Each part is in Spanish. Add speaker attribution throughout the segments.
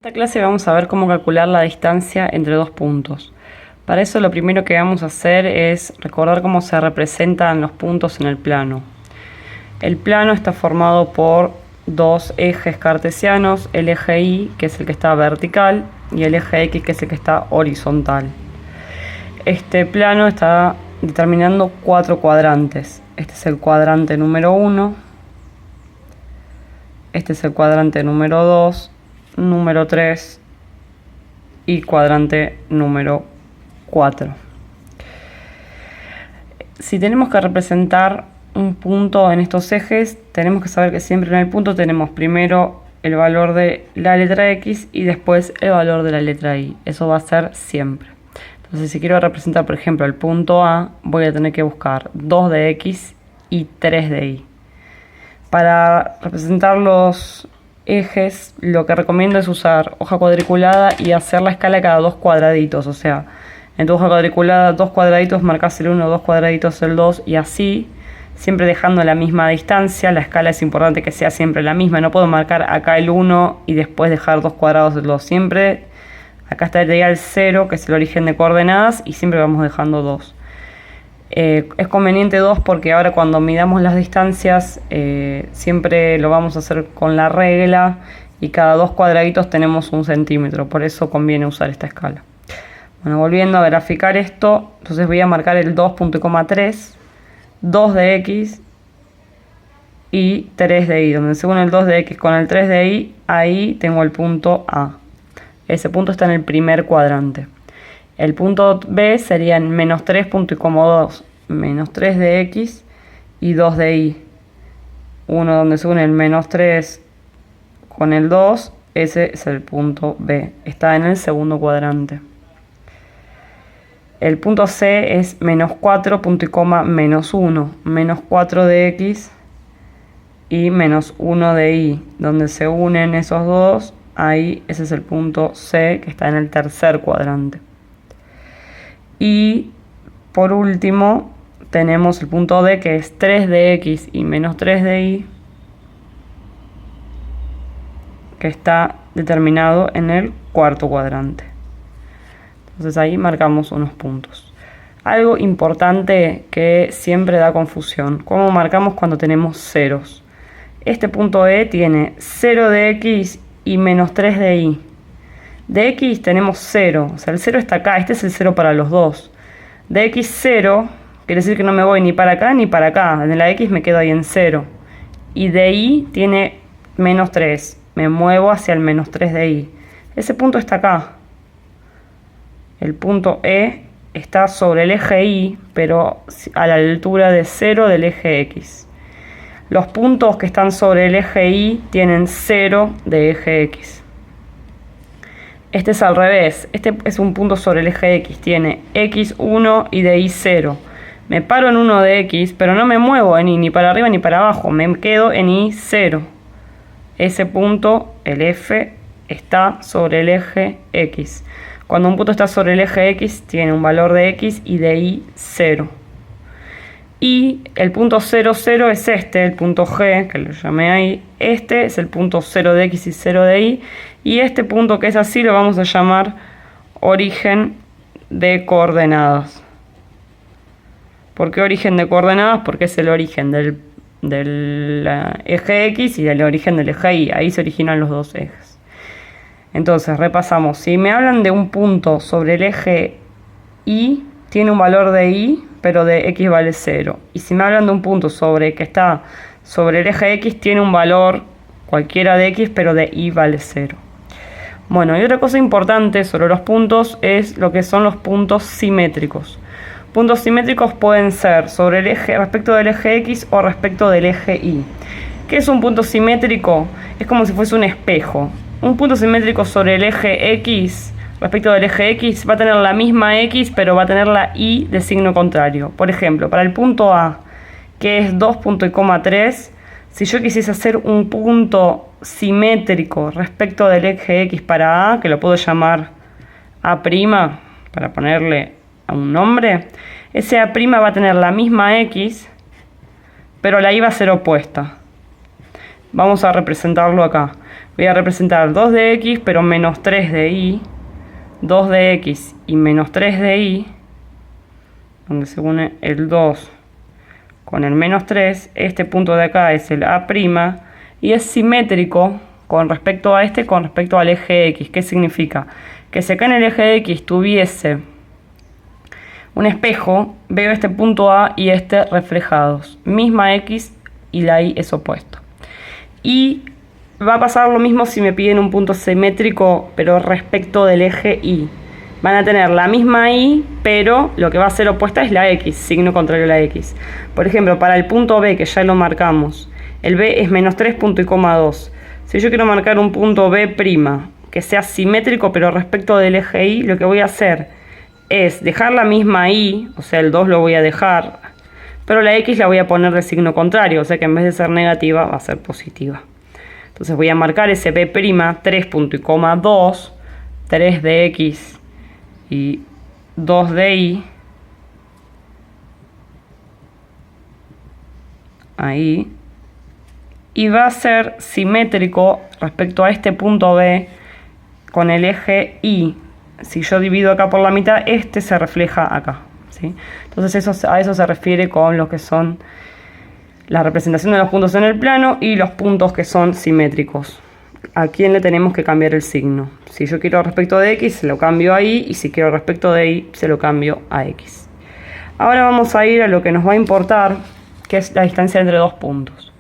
Speaker 1: En esta clase vamos a ver cómo calcular la distancia entre dos puntos. Para eso lo primero que vamos a hacer es recordar cómo se representan los puntos en el plano. El plano está formado por dos ejes cartesianos, el eje Y, que es el que está vertical, y el eje X, que es el que está horizontal. Este plano está determinando cuatro cuadrantes. Este es el cuadrante número 1, este es el cuadrante número 2, número 3 y cuadrante número 4. Si tenemos que representar un punto en estos ejes, tenemos que saber que siempre en el punto tenemos primero el valor de la letra X y después el valor de la letra Y. Eso va a ser siempre. Entonces, si quiero representar, por ejemplo, el punto A, voy a tener que buscar 2 de X y 3 de Y. Para representar los ejes, lo que recomiendo es usar hoja cuadriculada y hacer la escala cada dos cuadraditos. O sea, en tu hoja cuadriculada, dos cuadraditos, marcas el 1, dos cuadraditos el 2 y así, siempre dejando la misma distancia. La escala es importante que sea siempre la misma. No puedo marcar acá el 1 y después dejar dos cuadrados del 2. Siempre, acá estaría el 0, que es el origen de coordenadas, y siempre vamos dejando 2. Es conveniente 2 porque ahora cuando midamos las distancias siempre lo vamos a hacer con la regla y cada dos cuadraditos tenemos 1 centímetro, por eso conviene usar esta escala. Bueno, volviendo a graficar esto, entonces voy a marcar el 2.3, 2 de X y 3 de Y, donde según el 2 de X con el 3 de Y, ahí tengo el punto A. Ese punto está en el primer cuadrante. El punto B sería en menos 3.2, menos 3 de X y 2 de Y. Uno donde se une el menos 3 con el 2, ese es el punto B. Está en el segundo cuadrante. El punto C es menos 4, punto y coma, menos 1. Menos 4 de X y menos 1 de Y. Donde se unen esos dos, ahí ese es el punto C, que está en el tercer cuadrante. Y por último tenemos el punto D, que es 3 de X y menos 3 de Y, que está determinado en el cuarto cuadrante. Entonces ahí marcamos unos puntos. Algo importante que siempre da confusión: ¿cómo marcamos cuando tenemos ceros? Este punto E tiene 0 de X y menos 3 de Y. De X tenemos 0, o sea, el 0 está acá, este es el 0 para los dos. De X 0, quiere decir que no me voy ni para acá ni para acá. En la X me quedo ahí en 0. Y de Y tiene menos 3, me muevo hacia el menos 3 de Y. Ese punto está acá. El punto E está sobre el eje Y, pero a la altura de 0 del eje X. Los puntos que están sobre el eje Y tienen 0 de eje X. Este es al revés, este es un punto sobre el eje X, tiene X1 y de Y 0. Me paro en 1 de X, pero no me muevo en Y ni para arriba ni para abajo, me quedo en Y 0. Ese punto, el F, está sobre el eje X. Cuando un punto está sobre el eje X, tiene un valor de X y de Y 0. Y el punto 0, 0 es este, el punto G, que lo llamé ahí. Este es el punto 0 de X y 0 de Y. Y este punto, que es así, lo vamos a llamar origen de coordenadas. ¿Por qué origen de coordenadas? Porque es el origen del eje X y del origen del eje Y. Ahí se originan los dos ejes. Entonces, repasamos. Si me hablan de un punto sobre el eje Y, tiene un valor de Y, pero de X vale 0. Y si me hablan de un punto que está sobre el eje X, tiene un valor cualquiera de X, pero de Y vale 0. Bueno, y otra cosa importante sobre los puntos es lo que son los puntos simétricos. Puntos simétricos pueden ser sobre el eje, respecto del eje X o respecto del eje Y. ¿Qué es un punto simétrico? Es como si fuese un espejo. Un punto simétrico sobre el eje X, respecto del eje X, va a tener la misma X, pero va a tener la Y de signo contrario. Por ejemplo, para el punto A, que es 2.3, si yo quisiese hacer un punto simétrico respecto del eje X para A, que lo puedo llamar A', para ponerle a un nombre, ese A' va a tener la misma X, pero la Y va a ser opuesta. Vamos a representarlo acá. voy a representar 2 de x, pero menos 3 de y, 2 de x y menos 3 de y, donde se une el 2 con el menos 3. Este punto de acá es el A', y es simétrico con respecto a con respecto al eje X. ¿Qué significa? Que si acá en el eje X tuviese un espejo, veo este punto A y este reflejados. Misma X y la Y es opuesto. Y va a pasar lo mismo si me piden un punto simétrico, pero respecto del eje Y. Van a tener la misma Y, pero lo que va a ser opuesta es la X, signo contrario a la X. Por ejemplo, para el punto B, que ya lo marcamos, el B es menos 3 punto y coma 2. Si yo quiero marcar un punto B', que sea simétrico, pero respecto del eje Y, lo que voy a hacer es dejar la misma Y, o sea, el 2 lo voy a dejar, pero la X la voy a poner de signo contrario, o sea que en vez de ser negativa, va a ser positiva. Entonces voy a marcar ese B', 3 punto y coma 2, 3 de X y 2 de Y, ahí, y va a ser simétrico respecto a este punto B con el eje Y. Si yo divido acá por la mitad, este se refleja acá, ¿sí? Entonces a eso se refiere con lo que son la representación de los puntos en el plano y los puntos que son simétricos. ¿A quién le tenemos que cambiar el signo? Si yo quiero respecto de X, se lo cambio a Y, y si quiero respecto de Y, se lo cambio a X. Ahora vamos a ir a lo que nos va a importar, que es la distancia entre dos puntos.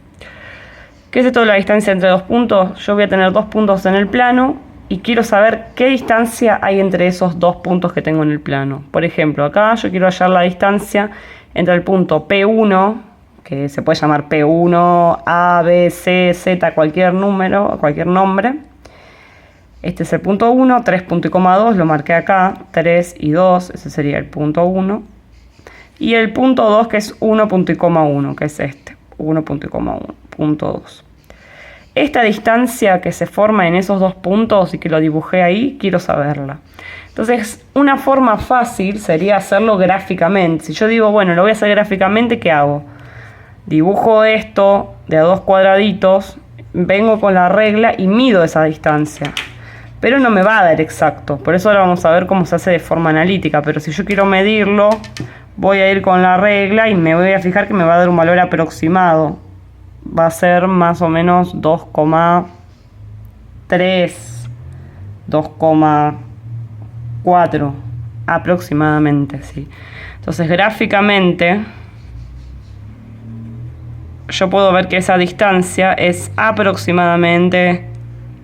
Speaker 1: ¿Qué es esto de la distancia entre dos puntos? Yo voy a tener dos puntos en el plano y quiero saber qué distancia hay entre esos dos puntos que tengo en el plano. Por ejemplo, acá yo quiero hallar la distancia entre el punto P1, que se puede llamar P1, A, B, C, Z, cualquier número, cualquier nombre. Este es el punto 1, 3 punto y coma 2, lo marqué acá, 3 y 2, ese sería el punto 1. Y el punto 2, que es 1 punto y coma 1, que es este, 1 punto y coma 1, punto 2. Esta distancia que se forma en esos dos puntos y que lo dibujé ahí, quiero saberla. Entonces, una forma fácil sería hacerlo gráficamente. Si yo digo, bueno, lo voy a hacer gráficamente, ¿qué hago? Dibujo esto de a dos cuadraditos, vengo con la regla y mido esa distancia. Pero no me va a dar exacto, por eso ahora vamos a ver cómo se hace de forma analítica. Pero si yo quiero medirlo, voy a ir con la regla y me voy a fijar que me va a dar un valor aproximado. Va a ser más o menos 2,3, 2,4 aproximadamente, sí. Entonces gráficamente yo puedo ver que esa distancia es aproximadamente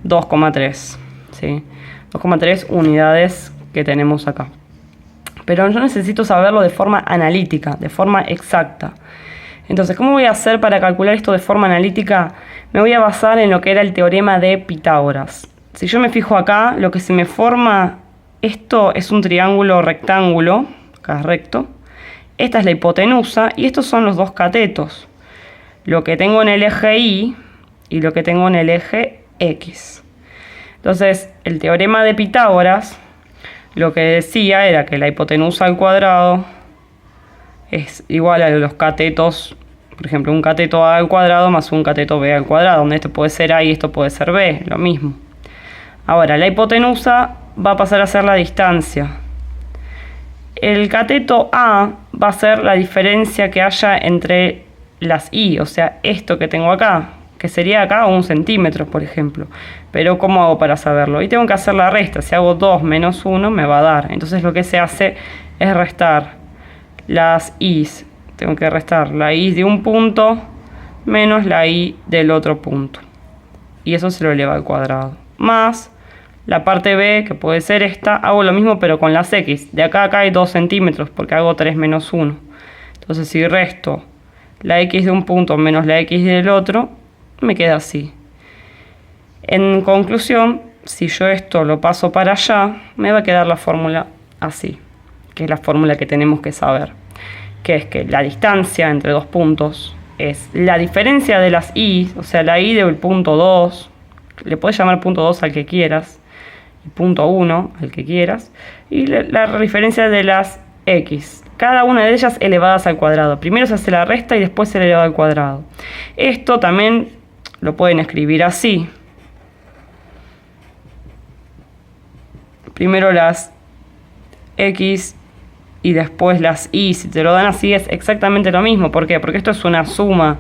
Speaker 1: 2,3, ¿sí? 2,3 unidades que tenemos acá. Pero yo necesito saberlo de forma analítica, de forma exacta. Entonces, ¿cómo voy a hacer para calcular esto de forma analítica? Me voy a basar en lo que era el teorema de Pitágoras. Si yo me fijo acá, lo que se me forma, esto es un triángulo rectángulo, acá es recto. Esta es la hipotenusa y estos son los dos catetos. Lo que tengo en el eje Y y lo que tengo en el eje X. Entonces, el teorema de Pitágoras lo que decía era que la hipotenusa al cuadrado es igual a los catetos, por ejemplo, un cateto A al cuadrado más un cateto B al cuadrado, donde esto puede ser A y esto puede ser B, lo mismo. Ahora, la hipotenusa va a pasar a ser la distancia. El cateto A va a ser la diferencia que haya entre las Y, o sea, esto que tengo acá, que sería acá 1 centímetro, por ejemplo. Pero ¿cómo hago para saberlo? Y tengo que hacer la resta. Si hago 2 menos 1 me va a dar. Entonces lo que se hace es restar las I's. Tengo que restar la Y de un punto menos la Y del otro punto. Y eso se lo eleva al cuadrado. Más la parte B, que puede ser esta, hago lo mismo pero con las X. De acá a acá hay 2 centímetros porque hago 3 menos 1. Entonces si resto la X de un punto menos la X del otro, me queda así. En conclusión, si yo esto lo paso para allá, me va a quedar la fórmula así, que es la fórmula que tenemos que saber, que es que la distancia entre dos puntos es la diferencia de las Y, o sea, la Y del punto 2, le puedes llamar punto 2 al que quieras, y punto 1 al que quieras, y la diferencia de las X, cada una de ellas elevadas al cuadrado. Primero se hace la resta y después se eleva al cuadrado. Esto también lo pueden escribir así, primero las X y después las Y. Si te lo dan así es exactamente lo mismo. ¿Por qué? Porque esto es una suma.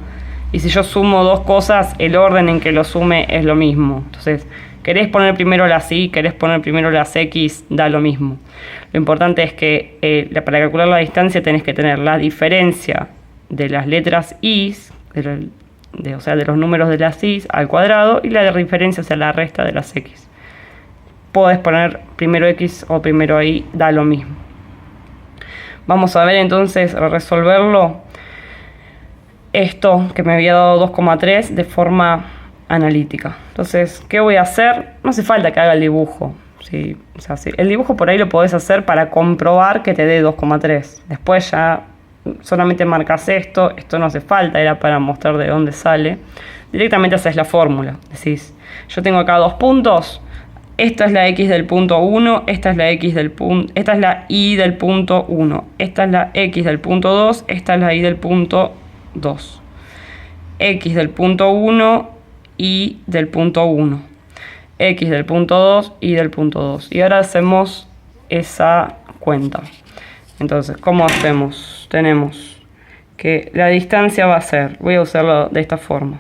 Speaker 1: Y si yo sumo dos cosas, el orden en que lo sume es lo mismo. Entonces, querés poner primero las Y, querés poner primero las X, da lo mismo. Lo importante es que para calcular la distancia tenés que tener la diferencia de las letras Y, o sea, de los números de las Y al cuadrado, y la diferencia, o sea, la resta de las X. Podés poner primero X o primero Y, da lo mismo. Vamos a ver entonces resolverlo, esto que me había dado 2,3 de forma analítica. Entonces, ¿qué voy a hacer? No hace falta que haga el dibujo. ¿Sí? O sea, sí, el dibujo por ahí lo podés hacer para comprobar que te dé 2,3. Después ya solamente marcas esto no hace falta, era para mostrar de dónde sale. Directamente haces la fórmula. Decís, yo tengo acá dos puntos. Esta es la X del punto 1, esta es la X del punto, esta es la Y del punto 1, esta es la X del punto 2, esta es la Y del punto 2. X del punto 1, Y del punto 1. X del punto 2, Y del punto 2. Y ahora hacemos esa cuenta. Entonces, ¿cómo hacemos? Tenemos que la distancia va a ser, voy a usarlo de esta forma,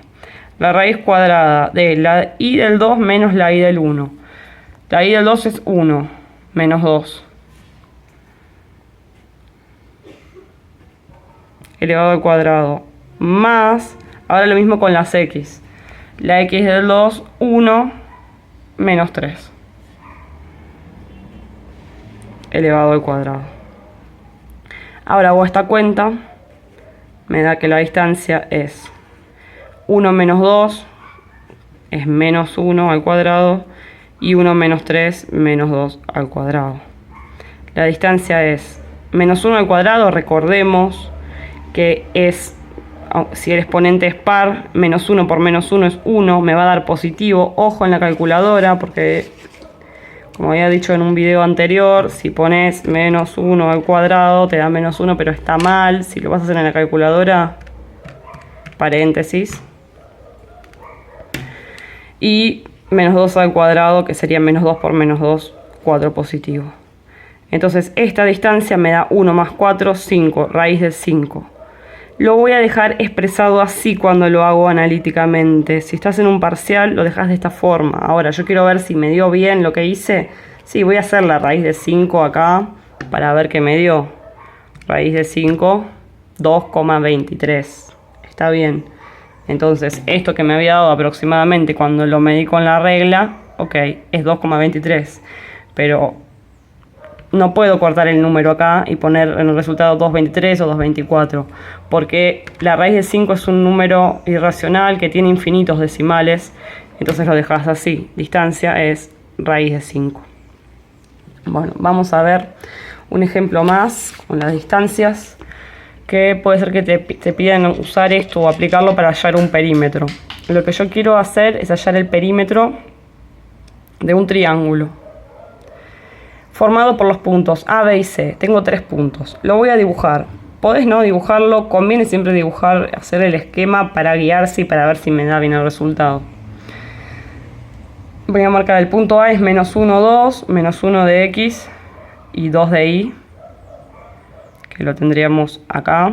Speaker 1: la raíz cuadrada de la Y del 2 menos la Y del 1. La Y del 2 es 1, menos 2. Elevado al cuadrado. Más, ahora lo mismo con las X. La X del 2, 1, menos 3. Elevado al cuadrado. Ahora hago esta cuenta. Me da que la distancia es 1 menos 2, es menos 1 al cuadrado. Y 1 menos 3 menos 2 al cuadrado. La distancia es menos 1 al cuadrado. Recordemos que es, si el exponente es par, menos 1 por menos 1 es 1. Me va a dar positivo. Ojo en la calculadora porque, como había dicho en un video anterior, si pones menos 1 al cuadrado te da menos 1, pero está mal. Si lo vas a hacer en la calculadora, paréntesis. Y menos 2 al cuadrado, que sería menos 2 por menos 2, 4 positivo. Entonces esta distancia me da 1 más 4, 5, raíz de 5. Lo voy a dejar expresado así cuando lo hago analíticamente. Si estás en un parcial lo dejas de esta forma. Ahora yo quiero ver si me dio bien lo que hice. Sí, voy a hacer la raíz de 5 acá para ver qué me dio. Raíz de 5, 2,23. Está bien. Entonces, esto que me había dado aproximadamente cuando lo medí con la regla, ok, es 2,23. Pero no puedo cortar el número acá y poner en el resultado 2,23 o 2,24. Porque la raíz de 5 es un número irracional que tiene infinitos decimales. Entonces lo dejas así. Distancia es raíz de 5. Bueno, vamos a ver un ejemplo más con las distancias. Que puede ser que te pidan usar esto o aplicarlo para hallar un perímetro. Lo que yo quiero hacer es hallar el perímetro de un triángulo formado por los puntos A, B y C. Tengo 3 puntos. Lo voy a dibujar. Podés no dibujarlo, conviene siempre dibujar, hacer el esquema para guiarse y para ver si me da bien el resultado. Voy a marcar el punto A es menos 1, 2, menos 1 de X y 2 de Y. Que lo tendríamos acá.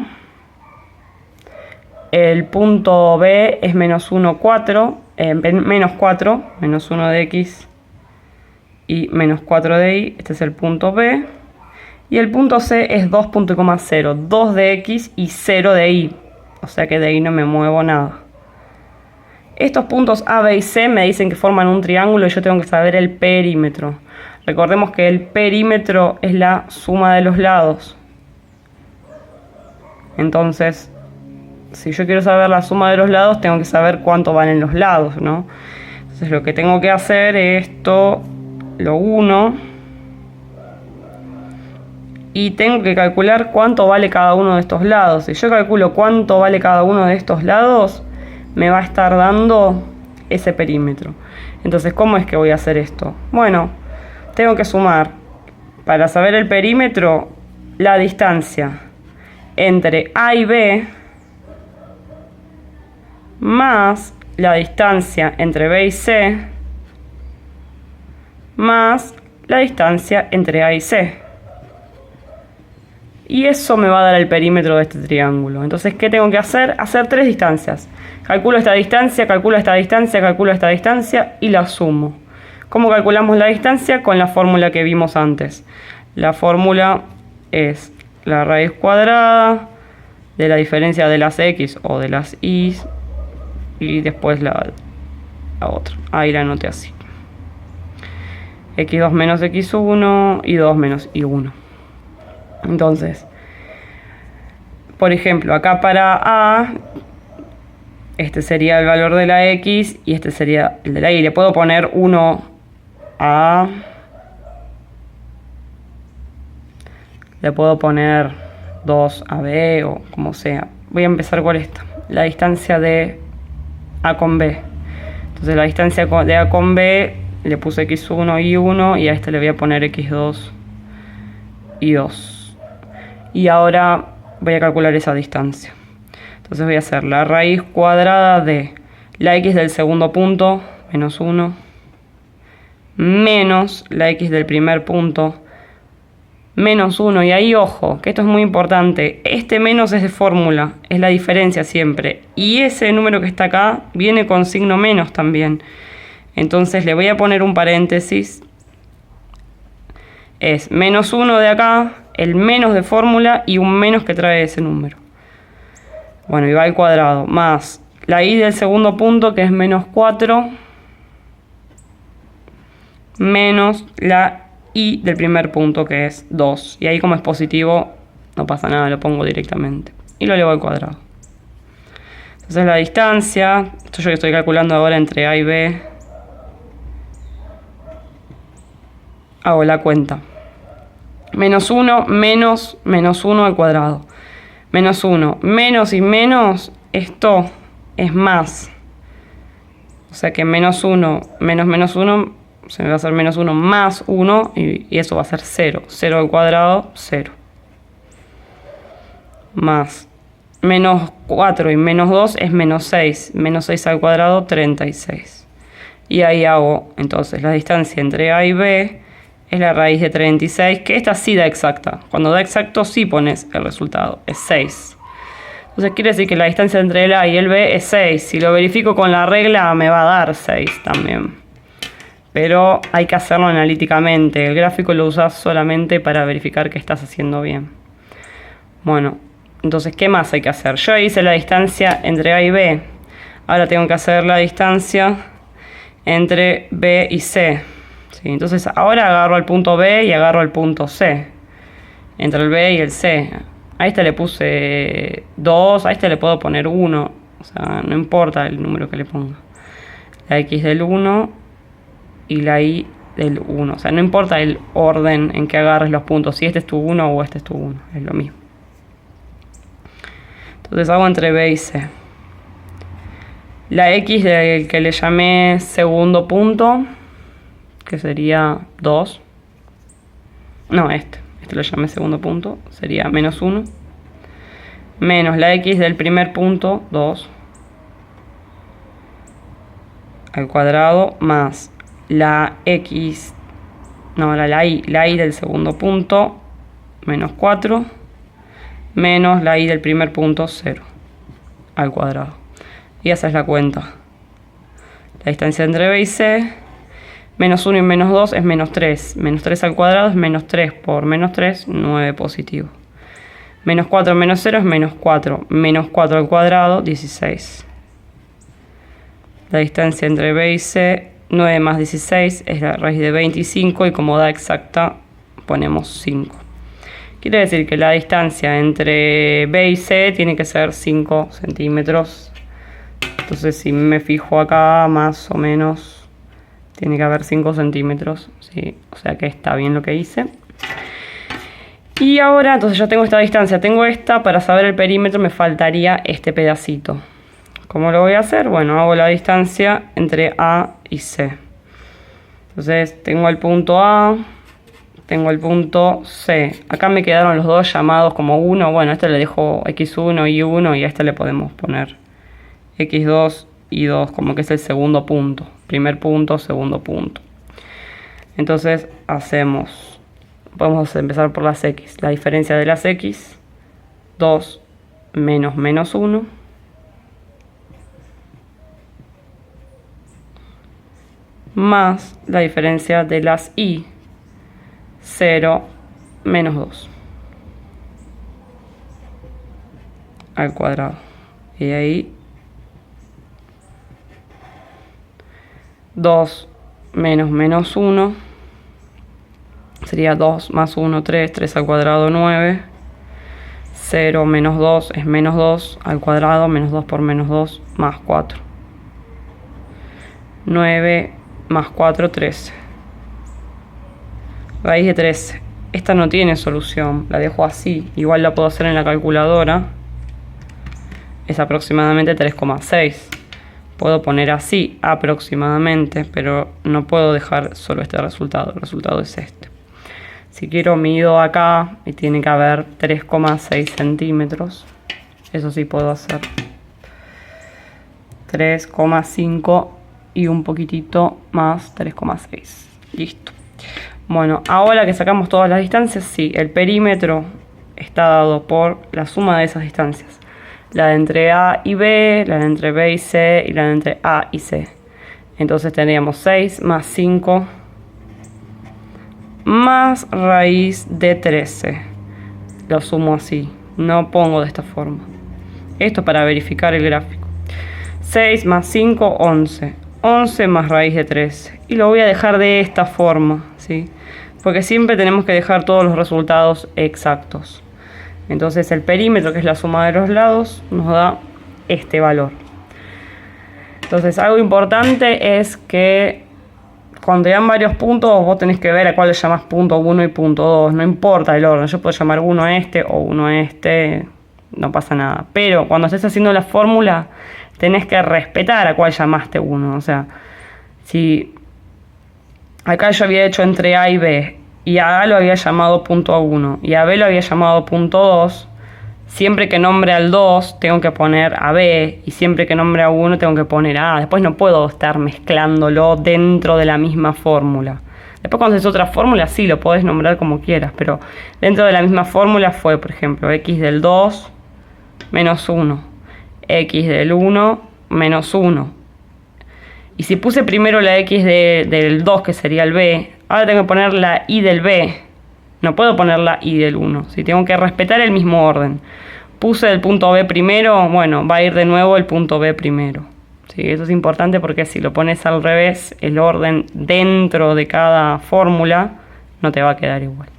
Speaker 1: El punto B es menos 1, 4, menos 4, menos 1 de X y menos 4 de Y. Este es el punto B. Y el punto C es 2,0, 2 de X y 0 de Y. O sea que de ahí no me muevo nada. Estos puntos A, B y C me dicen que forman un triángulo y yo tengo que saber el perímetro. Recordemos que el perímetro es la suma de los lados. Entonces, si yo quiero saber la suma de los lados, tengo que saber cuánto valen los lados, ¿no? Entonces lo que tengo que hacer es esto, lo uno, y tengo que calcular cuánto vale cada uno de estos lados. Si yo calculo cuánto vale cada uno de estos lados, me va a estar dando ese perímetro. Entonces, ¿cómo es que voy a hacer esto? Bueno, tengo que sumar, para saber el perímetro, la distancia entre A y B más la distancia entre B y C más la distancia entre A y C. Y eso me va a dar el perímetro de este triángulo. Entonces, ¿qué tengo que hacer? Hacer 3 distancias. Calculo esta distancia, calculo esta distancia, calculo esta distancia y la sumo. ¿Cómo calculamos la distancia? Con la fórmula que vimos antes. La fórmula es la raíz cuadrada de la diferencia de las x o de las y después la otra. Ahí la anoté así. x2 menos x1 y 2 menos y1. Entonces, por ejemplo, acá para A, este sería el valor de la x y este sería el de la y. Le puedo poner 1 a... Le puedo poner 2 a B o como sea. Voy a empezar con esta. La distancia de A con B. Entonces la distancia de A con B le puse x1 y 1 y a este le voy a poner x2 y 2. Y ahora voy a calcular esa distancia. Entonces voy a hacer la raíz cuadrada de la x del segundo punto, menos 1, menos la x del primer punto, menos 1. Y ahí, ojo, que esto es muy importante. Este menos es de fórmula, es la diferencia siempre. Y ese número que está acá viene con signo menos también. Entonces le voy a poner un paréntesis. Es menos 1 de acá, el menos de fórmula y un menos que trae ese número. Bueno, y va al cuadrado, más la y del segundo punto, que es menos 4, menos la y del primer punto, que es 2. Y ahí, como es positivo, no pasa nada, lo pongo directamente. Y lo elevo al cuadrado. Entonces la distancia, esto yo que estoy calculando ahora entre A y B, hago la cuenta. Menos 1 menos menos 1 al cuadrado. Menos 1 menos y menos, esto es más. O sea que menos 1 menos menos 1 se me va a hacer menos 1 más 1 y eso va a ser 0. 0 al cuadrado, 0. Más menos 4 y menos 2 es menos 6. Menos 6 al cuadrado, 36. Y ahí hago entonces la distancia entre A y B. Es la raíz de 36, que esta sí da exacta. Cuando da exacto sí pones el resultado, es 6. Entonces quiere decir que la distancia entre el A y el B es 6. Si lo verifico con la regla me va a dar 6 también. Pero hay que hacerlo analíticamente. El gráfico lo usas solamente para verificar que estás haciendo bien. Bueno, entonces ¿qué más hay que hacer? Yo hice la distancia entre A y B. Ahora tengo que hacer la distancia entre B y C. Sí, entonces ahora agarro al punto B y agarro al punto C. Entre el B y el C. A este le puse 2, a este le puedo poner 1. O sea, no importa el número que le ponga. La X del 1 y la Y del 1. O sea, no importa el orden en que agarres los puntos. Si este es tu 1 o este es tu 1. Es lo mismo. Entonces hago entre B y C. La X del que le llamé segundo punto, que sería 2. No, este lo llamé segundo punto, sería menos 1. Menos la X del primer punto, 2. Al cuadrado, más la X, no, la Y del segundo punto, menos 4. Menos la Y del primer punto, 0. Al cuadrado. Y esa es la cuenta. La distancia entre B y C. Menos 1 y menos 2 es menos 3. Menos 3 al cuadrado es menos 3 por menos 3, 9 positivo. Menos 4 menos 0 es menos 4. Menos 4 al cuadrado, 16. La distancia entre B y C, 9 más 16, es la raíz de 25 y como da exacta, ponemos 5. Quiere decir que la distancia entre B y C tiene que ser 5 centímetros. Entonces si me fijo acá, más o menos tiene que haber 5 centímetros, ¿sí? O sea que está bien lo que hice. Y ahora, entonces ya tengo esta distancia, tengo esta. Para saber el perímetro me faltaría este pedacito. ¿Cómo lo voy a hacer? Bueno, hago la distancia entre A y C. Entonces tengo el punto A, tengo el punto C. Acá me quedaron los dos llamados como 1. Bueno, a este le dejo x1 y 1 y a este le podemos poner x2 y 2, como que es el segundo punto. Primer punto, segundo punto. Entonces podemos empezar por las x. La diferencia de las x, 2 menos menos 1. Más la diferencia de las y, 0 menos 2 al cuadrado. Y ahí 2 menos menos 1 sería 2 más 1, 3, 3 al cuadrado, 9. 0 menos 2 es menos 2 al cuadrado, menos 2 por menos 2, más 4. 9 más 4, 13. Raíz de 13. Esta no tiene solución, la dejo así. Igual la puedo hacer en la calculadora. Es aproximadamente 3,6. Puedo poner así, aproximadamente, pero no puedo dejar solo este resultado. El resultado es este. Si quiero, mido acá y tiene que haber 3,6 centímetros. Eso sí puedo hacer. 3,5 y un poquitito más 3,6. Listo. Bueno, ahora que sacamos todas las distancias, sí, el perímetro está dado por la suma de esas distancias. La de entre A y B, la de entre B y C y la de entre A y C. Entonces tendríamos 6 más 5 más raíz de 13. Lo sumo así, no pongo de esta forma. Esto para verificar el gráfico. 6 más 5, 11. 11 más raíz de 13. Y lo voy a dejar de esta forma, ¿sí? Porque siempre tenemos que dejar todos los resultados exactos. Entonces el perímetro, que es la suma de los lados, nos da este valor. Entonces algo importante es que cuando te dan varios puntos, vos tenés que ver a cuál le llamás punto 1 y punto 2. No importa el orden. Yo puedo llamar uno a este o uno a este. No pasa nada. Pero cuando estés haciendo la fórmula, tenés que respetar a cuál llamaste 1. O sea, si acá yo había hecho entre A y B, y a A lo había llamado punto 1, y a B lo había llamado punto 2, siempre que nombre al 2 tengo que poner a B, y siempre que nombre a 1 tengo que poner a A. Después no puedo estar mezclándolo dentro de la misma fórmula. Después cuando haces otra fórmula sí lo podés nombrar como quieras, pero dentro de la misma fórmula fue, por ejemplo, x del 2 menos 1, x del 1 menos 1. Y si puse primero la x del 2, que sería el b, ahora tengo que poner la y del b. No puedo poner la y del 1. Si tengo que respetar el mismo orden. Puse el punto B primero, bueno, va a ir de nuevo el punto B primero. Sí, eso es importante porque si lo pones al revés, el orden dentro de cada fórmula no te va a quedar igual.